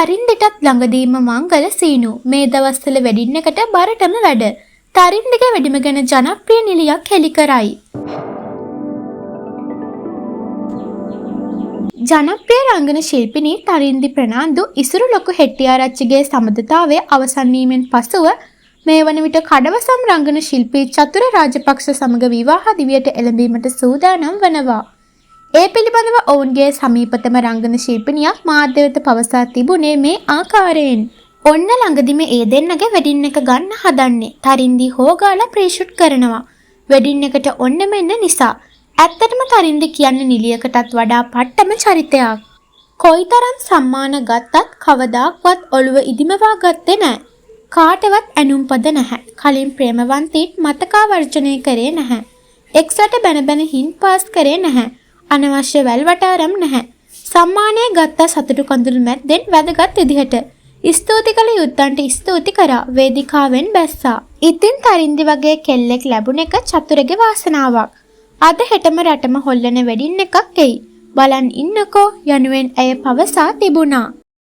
තරින්දිටත් ළඟදීම මංගල සීනු. මේ දවස්වල වෙඩින් එකට බරටම වැඩ. තරින්දිගේ වෙඩිම ගැන ජනප්‍රිය නිලියක් හෙළි කරයි. ජනප්‍රිය රංගන ශිල්පිනී තරින්දි ප්‍රනාන්දු ඉසුරු ලොකු හෙට්ටිආරච්චිගේ සමඳතාවය අවසන් වීමෙන් පසුව මේ වන විට කඩවසම් රංගන ශිල්පී චතුර රාජපක්ෂ සමග විවාහ දිවියට එළඹීමට සූදානම් වනවා. ඒ පිළිබඳව ඔවුන්ගේ සමීපතම රංගන ශිල්පිනියක් මාධ්‍ය වෙත පවසා තිබුණේ මේ ආකාරයෙන්. ඔන්න ළඟදිම ඒ දෙන්නගේ වෙඩින් එක ගන්න හදන්නේ. තරින්දි හොගාලා ප්‍රීෂුට් කරනවා. වෙඩින් එකට ඔන්න මෙන්න නිසා. ඇත්තටම තරින්දි කියන්නේ නිලියකටත් වඩා පට්ටම චරිතයක්. කොයිතරම් සම්මාන ගත්තත් කවදාක්වත් ඔළුව ඉදිමවා ගත්තේ නැහැ. කාටවත් ඇනුම්පද නැහැ. කලින් ප්‍රේමවන්තීන් මතකාවර්ජනය කරේ නැහැ. එක්සට බැන බැන හින් පාස් කරේ නැහැ. අනවශ්‍ය වැල්වටාරම් නැහැ. සම්මානය ගත්තා සතුටු කඳුළු මැද්දෙන් වැදගත් විදිහට. ස්තුති කළ යුත්තන්ට ස්තුති කරා වේදිකාවෙන් බැස්සා. ඉතින් තරින්දි වගේ කෙල්ලෙක් ලැබුණ එක චතුරගේ වාසනාවක්. අද හෙටම රටම හොල්ලන වෙඩින් එකක් එයි. බලන් ඉන්නකෝ යනුවෙන් ඇය පවසා තිබුණා.